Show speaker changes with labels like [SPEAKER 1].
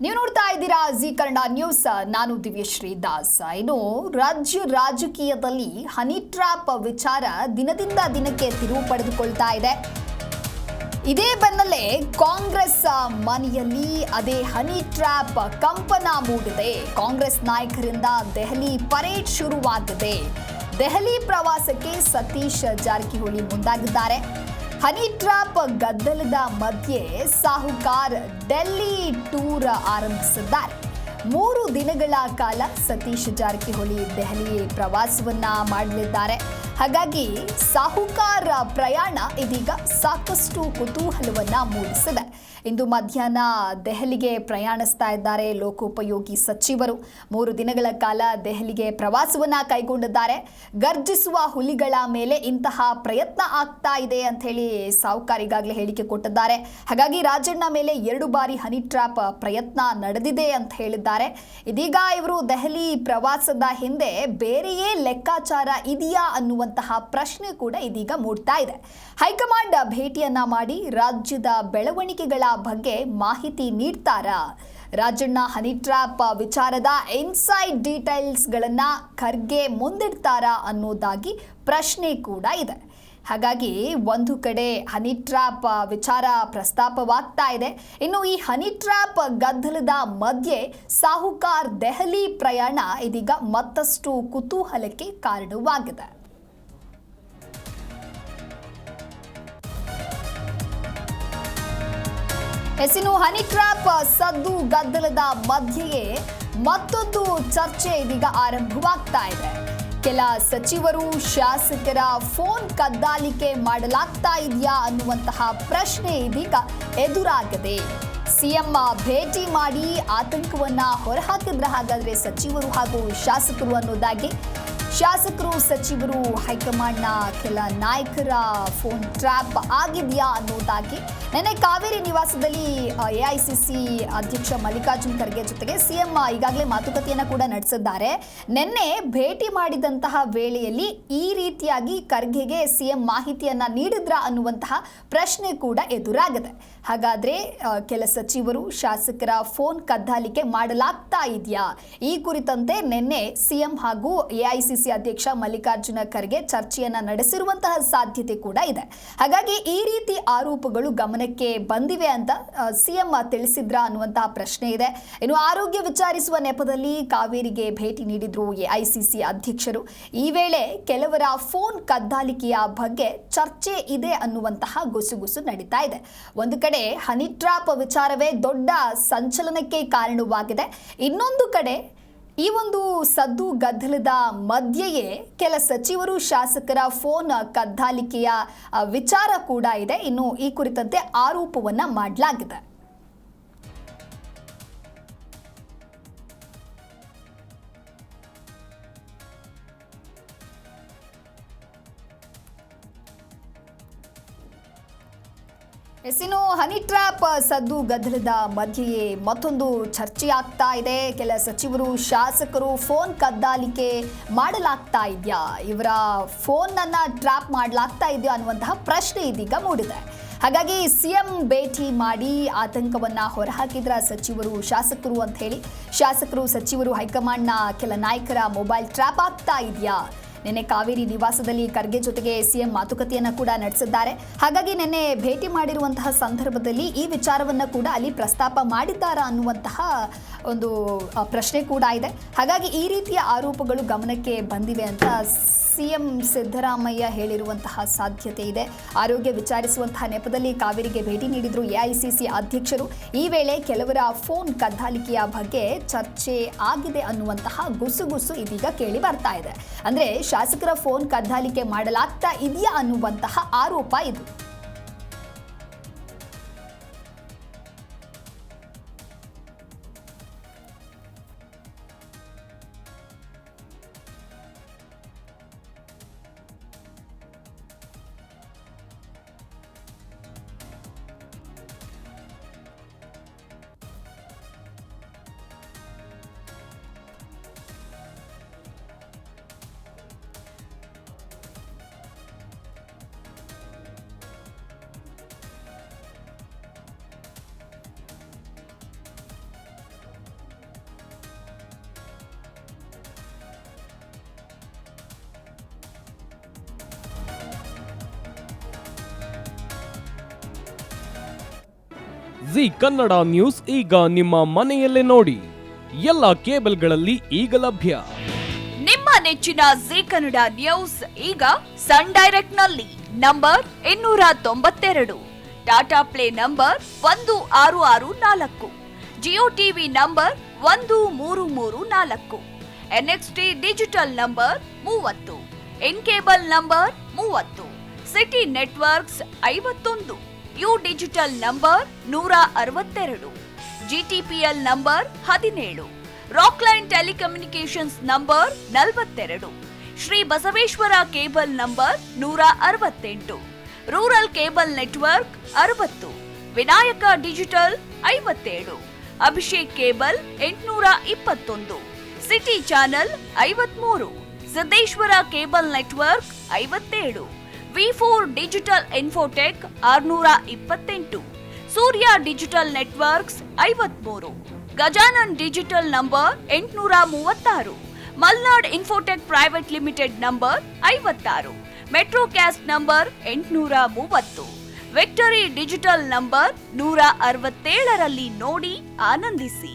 [SPEAKER 1] ನೀವು ನೋಡ್ತಾ ಇದ್ದೀರಾ ಜಿ ಕನ್ನಡ ನ್ಯೂಸ್. ನಾನು ದಿವ್ಯಶ್ರೀ ದಾಸ್. ಇನ್ನು ರಾಜ್ಯ ರಾಜಕೀಯದಲ್ಲಿ ಹನಿ ಟ್ರ್ಯಾಪ್ ವಿಚಾರ ದಿನದಿಂದ ದಿನಕ್ಕೆ ತಿರುವು ಪಡೆದುಕೊಳ್ತಾ ಇದೆ. ಇದೇ ಬೆನ್ನಲ್ಲೇ ಕಾಂಗ್ರೆಸ್ ಮನೆಯಲ್ಲಿ ಅದೇ ಹನಿ ಟ್ರ್ಯಾಪ್ ಕಂಪನ ಮೂಡಿದೆ. ಕಾಂಗ್ರೆಸ್ ನಾಯಕರಿಂದ ದೆಹಲಿ ಪರೇಡ್ ಶುರುವಾಗಿದೆ. ದೆಹಲಿ ಪ್ರವಾಸಕ್ಕೆ ಸತೀಶ್ ಜಾರಕಿಹೊಳಿ ಮುಂದಾಗಿದ್ದಾರೆ. ಹನಿ ಟ್ರ್ಯಾಪ್ ಗದ್ದಲದ ಮಧ್ಯೆ ಸಾಹುಕಾರ್ ಡೆಲ್ಲಿ ಟೂರ್ ಆರಂಭಿಸಿದ್ದಾರೆ. 3 ದಿನಗಳ ಕಾಲ ಸತೀಶ್ ಜಾರಕಿಹೊಳಿ ದೆಹಲಿ ಪ್ರವಾಸವನ್ನ ಮಾಡಲಿದ್ದಾರೆ. ಹಾಗಾಗಿ ಸಾಹುಕಾರ್ ಪ್ರಯಾಣ ಇದೀಗ ಸಾಕಷ್ಟು ಕುತೂಹಲವನ್ನ ಮೂಡಿಸಿದೆ. ಇಂದು ಮಧ್ಯಾಹ್ನ ದೆಹಲಿಗೆ ಪ್ರಯಾಣಿಸ್ತಾ ಇದ್ದಾರೆ ಲೋಕೋಪಯೋಗಿ ಸಚಿವರು. 3 ದಿನಗಳ ಕಾಲ ದೆಹಲಿಗೆ ಪ್ರವಾಸವನ್ನ ಕೈಗೊಂಡಿದ್ದಾರೆ. ಗರ್ಜಿಸುವ ಹುಲಿಗಳ ಮೇಲೆ ಇಂತಹ ಪ್ರಯತ್ನ ಆಗ್ತಾ ಇದೆ ಅಂತ ಹೇಳಿ ಸಾಹುಕಾರ್ ಈಗಾಗಲೇ ಹೇಳಿಕೆ ಕೊಟ್ಟಿದ್ದಾರೆ. ಹಾಗಾಗಿ ರಾಜಣ್ಣ ಮೇಲೆ 2 ಬಾರಿ ಹನಿ ಟ್ರ್ಯಾಪ್ ಪ್ರಯತ್ನ ನಡೆದಿದೆ ಅಂತ ಹೇಳಿದ್ದಾರೆ. ಇದೀಗ ಇವರು ದೆಹಲಿ ಪ್ರವಾಸದ ಹಿಂದೆ ಬೇರೆಯೇ ಲೆಕ್ಕಾಚಾರ ಇದೆಯಾ ಅನ್ನುವಂತಹ ಪ್ರಶ್ನೆ ಕೂಡ ಇದೀಗ ಮೂಡ್ತಾ ಇದೆ. ಹೈಕಮಾಂಡ್ ಭೇಟಿಯನ್ನ ಮಾಡಿ ರಾಜ್ಯದ ಬೆಳವಣಿಗೆಗಳ ಬಗ್ಗೆ ಮಾಹಿತಿ ನೀಡ್ತಾರಾ? ರಾಜಣ್ಣ ಹನಿ ಟ್ರ್ಯಾಪ್ ವಿಚಾರದ ಇನ್ಸೈಡ್ ಡೀಟೇಲ್ಸ್ಗಳನ್ನ ಖರ್ಗೆ ಮುಂದಿಡ್ತಾರಾ ಅನ್ನೋದಾಗಿ ಪ್ರಶ್ನೆ ಕೂಡ ಇದೆ. ಹಾಗಾಗಿ ಒಂದು ಕಡೆ ಹನಿ ಟ್ರ್ಯಾಪ್ ವಿಚಾರ ಪ್ರಸ್ತಾಪವಾಗ್ತಾ ಇದೆ. ಇನ್ನು ಈ ಹನಿ ಟ್ರ್ಯಾಪ್ ಗದ್ದಲದ ಮಧ್ಯೆ ಸಾಹುಕಾರ್ ದೆಹಲಿ ಪ್ರಯಾಣ ಇದೀಗ ಮತ್ತಷ್ಟು ಕುತೂಹಲಕ್ಕೆ ಕಾರಣವಾಗಿದೆ. ಹೆಸಿನು ಹನಿ ಟ್ರ್ಯಾಪ್ ಸದ್ದು ಗದ್ದಲದ ಮಧ್ಯೆಯೇ ಮತ್ತೊಂದು ಚರ್ಚೆ ಇದೀಗ ಆರಂಭವಾಗ್ತಾ ಇದೆ. ಕೆಲ ಸಚಿವರು ಶಾಸಕರ ಫೋನ್ ಕದ್ದಾಲಿಕೆ ಮಾಡಲಾಗ್ತಾ ಇದೆಯಾ ಅನ್ನುವಂತಹ ಪ್ರಶ್ನೆ ಇದೀಗ ಎದುರಾಗಿದೆ. ಸಿಎಂ ಭೇಟಿ ಮಾಡಿ ಆತಂಕವನ್ನ ಹೊರಹಾಕಿದ್ರ ಹಾಗಾದ್ರೆ ಸಚಿವರು ಹಾಗೂ ಶಾಸಕರು ಅನ್ನೋದಾಗಿ ಶಾಸಕರು ಸಚಿವರು ಹೈಕಮಾಂಡ್ನ ಕೆಲ ನಾಯಕರ ಫೋನ್ ಟ್ರ್ಯಾಪ್ ಆಗಿದೆಯಾ ಅನ್ನೋದಾಗಿ ನೆನ್ನೆ ಕಾವೇರಿ ನಿವಾಸದಲ್ಲಿ ಎಐಸಿಸಿ ಅಧ್ಯಕ್ಷ ಮಲ್ಲಿಕಾರ್ಜುನ್ ಖರ್ಗೆ ಜೊತೆಗೆ ಸಿಎಂ ಈಗಾಗಲೇ ಮಾತುಕತೆಯನ್ನು ಕೂಡ ನಡೆಸಿದ್ದಾರೆ. ನಿನ್ನೆ ಭೇಟಿ ಮಾಡಿದಂತಹ ವೇಳೆಯಲ್ಲಿ ಈ ರೀತಿಯಾಗಿ ಖರ್ಗೆಗೆ ಸಿಎಂ ಮಾಹಿತಿಯನ್ನ ನೀಡಿದ್ರ ಅನ್ನುವಂತಹ ಪ್ರಶ್ನೆ ಕೂಡ ಎದುರಾಗಿದೆ. ಹಾಗಾದ್ರೆ ಕೆಲ ಸಚಿವರು ಶಾಸಕರ ಫೋನ್ ಕದ್ದಾಲಿಕೆ ಮಾಡಲಾಗ್ತಾ ಇದೆಯಾ? ಈ ಕುರಿತಂತೆ ನಿನ್ನೆ ಸಿಎಂ ಹಾಗೂ ಎಐಸಿಸಿ ಅಧ್ಯಕ್ಷ ಮಲ್ಲಿಕಾರ್ಜುನ ಖರ್ಗೆ ಚರ್ಚೆಯನ್ನ ನಡೆಸಿರುವಂತಹ ಸಾಧ್ಯತೆ ಕೂಡ ಇದೆ. ಹಾಗಾಗಿ ಈ ರೀತಿ ಆರೋಪಗಳು ಗಮನಕ್ಕೆ ಬಂದಿವೆ ಅಂತ ಸಿಎಂ ತಿಳಿಸಿದ್ರ ಅನ್ನುವಂತಹ ಪ್ರಶ್ನೆ ಇದೆ. ಇನ್ನು ಆರೋಗ್ಯ ವಿಚಾರಿಸುವ ನೆಪದಲ್ಲಿ ಕಾವೇರಿಗೆ ಭೇಟಿ ನೀಡಿದ್ರು ಎಐಸಿಸಿ ಅಧ್ಯಕ್ಷರು. ಈ ವೇಳೆ ಕೆಲವರ ಫೋನ್ ಕದ್ದಾಲಿಕೆಯ ಬಗ್ಗೆ ಚರ್ಚೆ ಇದೆ ಅನ್ನುವಂತಹ ಗುಸುಗುಸು ನಡೀತಾ ಇದೆ. ಒಂದು ಕಡೆ ಹನಿ ಟ್ರ್ಯಾಪ್ ವಿಚಾರವೇ ದೊಡ್ಡ ಸಂಚಲನಕ್ಕೆ ಕಾರಣವಾಗಿದೆ. ಇನ್ನೊಂದು ಕಡೆ ಈ ಒಂದು ಸದ್ದು ಗದ್ದಲದ ಮಧ್ಯೆಯೇ ಕೆಲ ಸಚಿವರು ಶಾಸಕರ ಫೋನ್ ಕದ್ದಾಲಿಕೆಯ ವಿಚಾರ ಕೂಡ ಇದೆ. ಇನ್ನು ಈ ಕುರಿತಂತೆ ಆರೋಪವನ್ನ ಮಾಡಲಾಗಿದೆ. ಎಸಿನು ಹನಿ ಟ್ರ್ಯಾಪ್ ಸದ್ದು ಗದ್ದಲದ ಮಧ್ಯೆಯೇ ಮತ್ತೊಂದು ಚರ್ಚೆ ಆಗ್ತಾ ಇದೆ. ಕೆಲ ಸಚಿವರು ಶಾಸಕರು ಫೋನ್ ಕದ್ದಾಲಿಕೆ ಮಾಡಲಾಗ್ತಾ ಇದೆಯಾ, ಇವರ ಫೋನ್ ಅನ್ನ ಟ್ರ್ಯಾಪ್ ಮಾಡಲಾಗ್ತಾ ಇದೆಯಾ ಅನ್ನುವಂತಹ ಪ್ರಶ್ನೆ ಇದೀಗ ಮೂಡಿದೆ. ಹಾಗಾಗಿ ಸಿಎಂ ಭೇಟಿ ಮಾಡಿ ಆತಂಕವನ್ನ ಹೊರಹಾಕಿದ್ರ ಸಚಿವರು ಶಾಸಕರು ಅಂತ ಹೇಳಿ ಶಾಸಕರು ಸಚಿವರು ಹೈಕಮಾಂಡ್ನ ಕೆಲ ನಾಯಕರ ಮೊಬೈಲ್ ಟ್ರ್ಯಾಪ್ ಆಗ್ತಾ ಇದೆಯಾ? ನಿನ್ನೆ ಕಾವೇರಿ ನಿವಾಸದಲ್ಲಿ ಖರ್ಗೆ ಜೊತೆಗೆ ಸಿಎಂ ಮಾತುಕತೆಯನ್ನ ಕೂಡ ನಡೆಸಿದ್ದಾರೆ. ಹಾಗಾಗಿ ನಿನ್ನೆ ಭೇಟಿ ಮಾಡಿರುವಂತಹ ಸಂದರ್ಭದಲ್ಲಿ ಈ ವಿಚಾರವನ್ನ ಕೂಡ ಅಲ್ಲಿ ಪ್ರಸ್ತಾಪ ಮಾಡಿದ್ದಾರಾ ಅನ್ನುವಂತಹ ಒಂದು ಪ್ರಶ್ನೆ ಕೂಡ ಇದೆ. ಹಾಗಾಗಿ ಈ ರೀತಿಯ ಆರೋಪಗಳು ಗಮನಕ್ಕೆ ಬಂದಿವೆ ಅಂತ ಸಿಎಂ ಸಿದ್ದರಾಮಯ್ಯ ಹೇಳಿರುವಂತಹ ಸಾಧ್ಯತೆ ಇದೆ. ಆರೋಗ್ಯ ವಿಚಾರಿಸುವಂತಹ ನೆಪದಲ್ಲಿ ಕಾವೇರಿಗೆ ಭೇಟಿ ನೀಡಿದ್ರು ಎಐಸಿಸಿ ಅಧ್ಯಕ್ಷರು. ಈ ವೇಳೆ ಕೆಲವರ ಫೋನ್ ಕದ್ದಾಲಿಕೆಯ ಬಗ್ಗೆ ಚರ್ಚೆ ಆಗಿದೆ ಅನ್ನುವಂತಹ ಗುಸುಗುಸು ಇದೀಗ ಕೇಳಿ ಬರ್ತಾ ಇದೆ. ಅಂದ್ರೆ ಶಾಸಕರ ಫೋನ್ ಕದ್ದಾಲಿಕೆ ಮಾಡಲಾಗ್ತಾ ಇದೆಯಾ ಅನ್ನುವಂತಹ ಆರೋಪ ಇದು.
[SPEAKER 2] ಜಿ ಕನ್ನಡ ನ್ಯೂಸ್ ಈಗ ನಿಮ್ಮ ಮನೆಯಲ್ಲೇ ನೋಡಿ. ಎಲ್ಲ ಕೇಬಲ್ಗಳಲ್ಲಿ ಈಗ ಲಭ್ಯ.
[SPEAKER 3] ನಿಮ್ಮ ನೆಚ್ಚಿನ ಜಿ ಕನ್ನಡ ನ್ಯೂಸ್ ಈಗ ಸನ್ ಡೈರೆಕ್ಟ್ ನಲ್ಲಿ number 292, Tata Play number 1664, Jio TV number 1334, NXT digital number 30, N cable number 30, city networks 51, U digital number 162, GTPL number 17, Rockline telecommunications number 42, Shri Basaveshwara cable number 168, rural cable network 60, Vinayaka digital 57, Abhishek cable 821, city channel 53, Siddeshwara cable network 57, ವಿ4 digital infotech 628, Surya digital networks 53, Gajanan digital number 836, Malnad infotech private limited number 56, Metrocast number 830, victory digital number 167ರಲ್ಲಿ ನೋಡಿ ಆನಂದಿಸಿ.